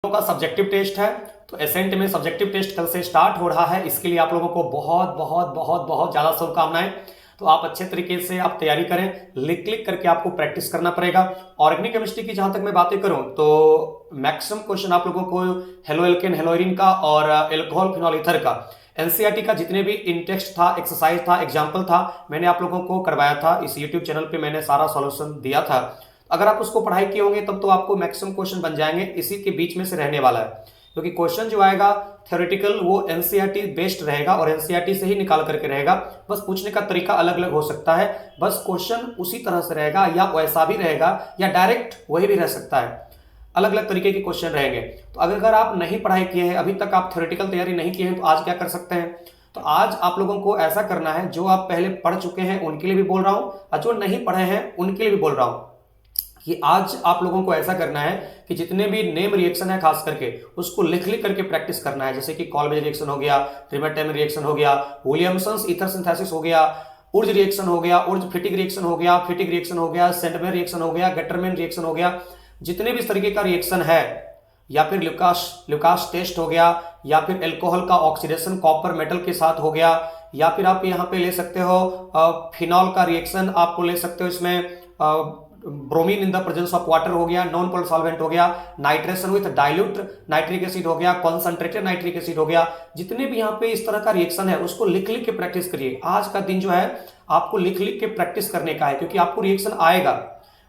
का subjective test है। तो एसेंट में सब्जेक्टिव टेस्ट कल से स्टार्ट हो रहा है। इसके लिए आप लोगों को बहुत बहुत बहुत बहुत ज़्यादा शुभकामनाएं। तो आप अच्छे तरीके से आप तैयारी करें, क्लिक करके आपको प्रैक्टिस करना पड़ेगा। ऑर्गेनिक केमिस्ट्री की जहां तक मैं बातें करूं तो मैक्सिमम क्वेश्चन आप लोगों को हेलो एल्केन हेलोइरिन का और एल्कोहल फिनॉल ईथर का एनसीईआरटी का जितने भी इंटेक्स्ट था, एक्सरसाइज था, एग्जाम्पल था, मैंने आप लोगों को करवाया था। इस यूट्यूब चैनल पे मैंने सारा सॉल्यूशन दिया था। अगर आप उसको पढ़ाई किए होंगे तब तो आपको मैक्सिमम क्वेश्चन बन जाएंगे। इसी के बीच में से रहने वाला है, क्योंकि क्वेश्चन जो आएगा थ्योरेटिकल वो एनसीईआरटी बेस्ड रहेगा और एनसीईआरटी से ही निकाल करके रहेगा। बस पूछने का तरीका अलग अलग हो सकता है, बस क्वेश्चन उसी तरह से रहेगा या वैसा भी रहेगा या डायरेक्ट वही भी रह सकता है। अलग अलग तरीके के क्वेश्चन रहेंगे। तो अगर आप नहीं पढ़ाई किए हैं, अभी तक आप थ्योरेटिकल तैयारी नहीं किए हैं, तो आज क्या कर सकते हैं? तो आज आप लोगों को ऐसा करना है, जो आप पहले पढ़ चुके हैं उनके लिए भी बोल रहा हूं और जो नहीं पढ़े हैं उनके लिए भी बोल रहा हूं कि आज आप लोगों को ऐसा करना है कि जितने भी नेम रिएक्शन है खास करके उसको लिख करके प्रैक्टिस करना है। जैसे कि कॉल्बेज रिएक्शन हो गया, रिमेटेम रिएक्शन हो गया, विलियमसन्स ईथर सिंथेसिस हो गया, उर्ज रिएक्शन हो गया, उर्ज फिटिक रिएक्शन हो गया, फिटिक रिएक्शन हो गया, सेंटमेन रिएक्शन हो गया, गेटरमैन रिएक्शन हो गया, जितने भी इस तरीके का रिएक्शन है, या फिर ल्यूकास टेस्ट हो गया, या फिर एल्कोहल का ऑक्सीडेशन कॉपर मेटल के साथ हो गया, या फिर आप यहाँ पे ले सकते हो फिनॉल का रिएक्शन आपको ले सकते हो। इसमें bromine in the presence of water हो गया, नॉन पोलर सॉल्वेंट हो गया, nitration with dilute nitric acid हो गया, कॉन्सेंट्रेटेड नाइट्रिक एसिड हो गया। जितने भी यहाँ पे इस तरह का रिएक्शन है उसको लिख के प्रैक्टिस करिए। आज का दिन जो है आपको लिख के प्रैक्टिस करने का है, क्योंकि आपको रिएक्शन आएगा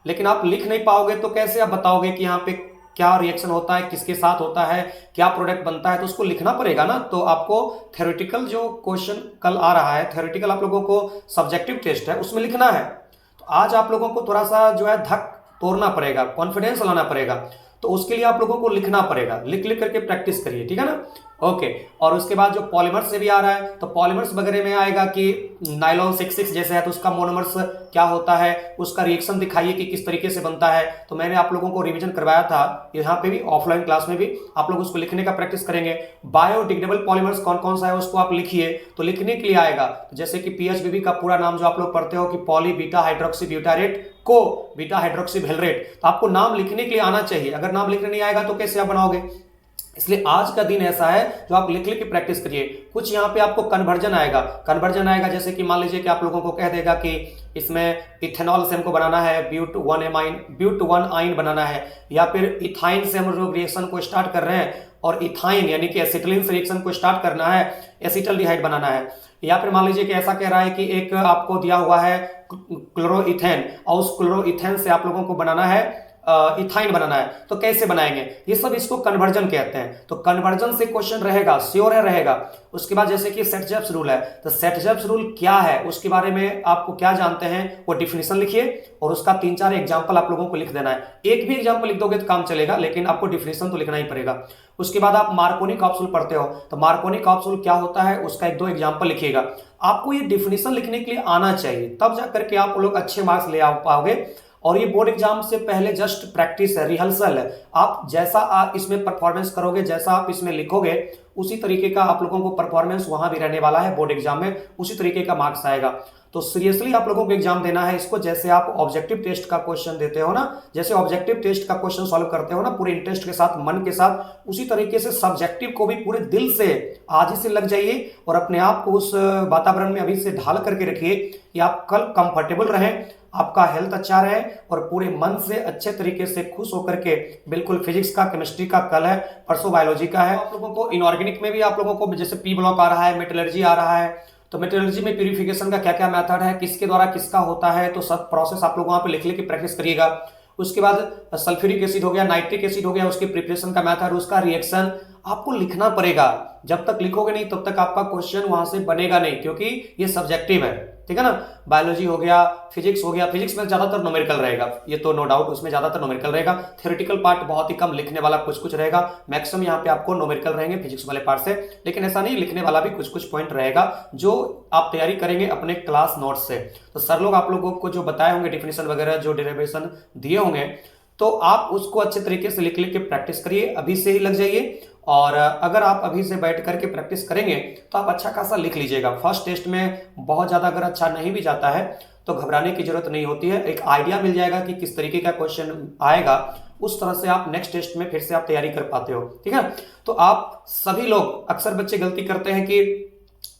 लेकिन आप लिख नहीं पाओगे तो कैसे आप बताओगे कि यहाँ पे क्या रिएक्शन होता है, किसके साथ होता है, क्या प्रोडक्ट बनता है? तो उसको लिखना पड़ेगा ना। तो आपको थ्योरेटिकल जो क्वेश्चन कल आ रहा है, थ्योरेटिकल आप लोगों को सब्जेक्टिव टेस्ट है उसमें लिखना है। तो आज आप लोगों को थोड़ा सा जो है धक तोड़ना पड़ेगा, कॉन्फिडेंस लाना पड़ेगा। तो उसके लिए आप लोगों को लिखना पड़ेगा, लिख करके प्रैक्टिस करिए, ठीक है ना? ओके। और उसके बाद जो पॉलीमर्स से भी आ रहा है, तो पॉलीमर्स वगैरह में आएगा कि नाइलॉन 66 जैसे है तो उसका मोनोमर्स क्या होता है, उसका रिएक्शन दिखाइए कि किस तरीके से बनता है। तो मैंने आप लोगों को रिवीजन करवाया था यहाँ पे भी, ऑफलाइन क्लास में भी आप लोग उसको लिखने का प्रैक्टिस करेंगे। बायोडिग्रेडेबल पॉलीमर्स कौन कौन सा है उसको आप लिखिए। तो लिखने के लिए आएगा जैसे कि पीएचबीबी का पूरा नाम जो आप लोग पढ़ते हो कि पॉली बीटा हाइड्रोक्सी ब्यूटारेट को बीटा हाइड्रोक्सी भेलरेट, तो आपको नाम लिखने के लिए आना चाहिए। अगर नाम लिखने नहीं आएगा तो कैसे आप बनाओगे? इसलिए आज का दिन ऐसा है जो आप लिख के प्रैक्टिस करिए। कुछ यहाँ पे आपको कन्वर्जन आएगा, जैसे कि मान लीजिए कि आप लोगों को कह देगा कि इसमें इथेनॉल से हमको बनाना है ब्यूट 1 आइन बनाना है, या फिर इथाइन से हम लोग रिएक्शन को स्टार्ट कर रहे हैं और इथाइन यानी कि एसिटिलीन से रिएक्शन को स्टार्ट करना है, एसिटल्डिहाइड बनाना है। या फिर मान लीजिए कि ऐसा कह रहा है कि एक आपको दिया हुआ है क्लोरोइथेन और उस क्लोरोइथेन से आप लोगों को बनाना है इथाइन बनाना है, तो कैसे बनाएंगे? ये सब इसको कन्वर्जन कहते हैं। तो कन्वर्जन से क्वेश्चन रहेगा, श्योर है रहेगा। उसके बाद जैसे कि सेट-जेप्स रूल है, तो सेट-जेप्स रूल क्या है उसके बारे में आपको क्या जानते हैं वो डिफिनेशन लिखिए और उसका 3-4 एग्जांपल आप लोगों को लिख देना है। एक भी एग्जांपल लिख दोगे तो काम चलेगा, लेकिन आपको डिफिनेशन तो लिखना ही पड़ेगा। उसके बाद आप मार्कोनी कैप्सूल पढ़ते हो, तो मार्कोनी कैप्सूल क्या होता है उसका 1-2 एग्जांपल लिखिएगा। आपको ये डिफिनेशन लिखने के लिए आना चाहिए, तब जाकर के आप लोग अच्छे मार्क्स ले आ पाओगे। और ये बोर्ड एग्जाम से पहले जस्ट प्रैक्टिस है, रिहर्सल है। आप जैसा आप इसमें परफॉर्मेंस करोगे, जैसा आप इसमें लिखोगे, उसी तरीके का आप लोगों को परफॉर्मेंस वहां भी रहने वाला है। बोर्ड एग्जाम में उसी तरीके का मार्क्स आएगा। तो सीरियसली आप लोगों को एग्जाम देना है इसको, जैसे आप ऑब्जेक्टिव टेस्ट का क्वेश्चन देते हो ना, जैसे ऑब्जेक्टिव टेस्ट का क्वेश्चन सॉल्व करते हो ना पूरे इंटरेस्ट के साथ, मन के साथ, उसी तरीके से सब्जेक्टिव को भी पूरे दिल से आज ही से लग जाइए और अपने आप को उस वातावरण में अभी से ढाल करके रखिए कि आप कल कंफर्टेबल रहें, आपका हेल्थ अच्छा रहे और पूरे मन से अच्छे तरीके से खुश होकर के, बिल्कुल फिजिक्स का, केमिस्ट्री का कल है, परसों बायोलॉजी का है। आप लोगों को इनऑर्गेनिक में भी आप लोगों को जैसे पी ब्लॉक आ रहा है, मेटलर्जी आ रहा है, तो मेटलर्जी में प्यूरिफिकेशन का क्या क्या मेथड है, किसके द्वारा किसका होता है, तो सब प्रोसेस आप लोग वहां पे लिख के प्रैक्टिस करिएगा। उसके बाद सल्फ्यूरिक एसिड हो गया, नाइट्रिक एसिड हो गया, उसके प्रिपरेशन का मेथड, उसका रिएक्शन आपको लिखना पड़ेगा। जब तक लिखोगे नहीं तब तक आपका क्वेश्चन वहां से बनेगा नहीं, क्योंकि ये सब्जेक्टिव है, ठीक है ना? बायोलॉजी हो गया, फिजिक्स हो गया, फिजिक्स में ज्यादातर न्यूमेरिकल रहेगा, ये तो नो डाउट, उसमें ज्यादातर न्यूमेरिकल रहेगा। थ्योरेटिकल पार्ट बहुत ही कम, लिखने वाला कुछ कुछ रहेगा। मैक्सिमम यहाँ पे आपको न्यूमेरिकल रहेंगे फिजिक्स वाले पार्ट से, लेकिन ऐसा नहीं, लिखने वाला भी कुछ कुछ पॉइंट रहेगा जो आप तैयारी करेंगे अपने क्लास नोट्स से। तो सर लोग आप लोगों को जो बताए होंगे डिफिनेशन वगैरह, जो डेरिवेशन दिए होंगे, तो आप उसको अच्छे तरीके से लिख के प्रैक्टिस करिए, अभी से ही लग जाइए। और अगर आप अभी से बैठ करके प्रैक्टिस करेंगे तो आप अच्छा खासा लिख लीजिएगा। फर्स्ट टेस्ट में बहुत ज़्यादा अगर अच्छा नहीं भी जाता है तो घबराने की जरूरत नहीं होती है। एक आइडिया मिल जाएगा कि किस तरीके का क्वेश्चन आएगा, उस तरह से आप नेक्स्ट टेस्ट में फिर से आप तैयारी कर पाते हो। ठीक है, तो आप सभी लोग, अक्सर बच्चे गलती करते हैं कि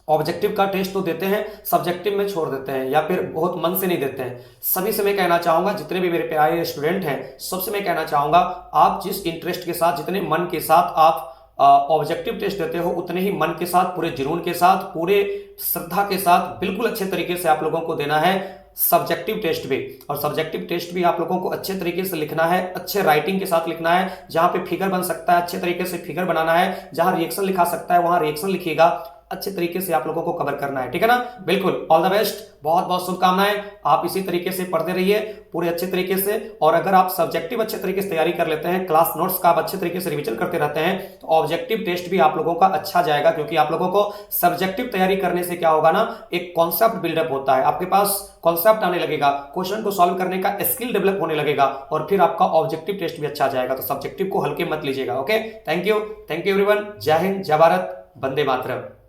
ऑब्जेक्टिव का टेस्ट तो देते हैं, सब्जेक्टिव में छोड़ देते हैं या फिर बहुत मन से नहीं देते हैं। सभी से मैं कहना चाहूंगा, जितने भी मेरे प्यारे स्टूडेंट हैं, सबसे मैं कहना चाहूंगा, आप जिस इंटरेस्ट के साथ, जितने मन के साथ आप ऑब्जेक्टिव टेस्ट देते हो, उतने ही मन के साथ, पूरे जुनून के साथ, पूरे श्रद्धा के साथ, बिल्कुल अच्छे तरीके से आप लोगों को देना है सब्जेक्टिव टेस्ट भी। और सब्जेक्टिव टेस्ट भी आप लोगों को अच्छे तरीके से लिखना है, अच्छे राइटिंग के साथ लिखना है। जहां पे फिगर बन सकता है अच्छे तरीके से फिगर बनाना है, जहां रिएक्शन लिखा सकता है वहां रिएक्शन लिखिएगा, अच्छे तरीके से आप लोगों को कवर करना है। ठीक है ना, बिल्कुल। ऑल द बेस्ट, बहुत बहुत शुभकामनाएं। आप इसी तरीके से पढ़ते रहिए पूरे अच्छे तरीके से। और अगर आप सब्जेक्टिव अच्छे तरीके से तैयारी कर लेते हैं, क्लास नोट्स का आप अच्छे तरीके से रिवीजन करते रहते हैं, तो ऑब्जेक्टिव टेस्ट भी आप लोगों का अच्छा जाएगा। क्योंकि आप लोगों को सब्जेक्टिव तैयारी करने से क्या होगा ना, एक कॉन्सेप्ट बिल्डअप होता है, आपके पास कॉन्सेप्ट आने लगेगा, क्वेश्चन को सॉल्व करने का स्किल डेवलप होने लगेगा, और फिर आपका ऑब्जेक्टिव टेस्ट भी अच्छा जाएगा। तो सब्जेक्टिव को हल्के मत लीजिएगा। Okay, thank you everyone. जय हिंद, जय भारत, वंदे मातरम।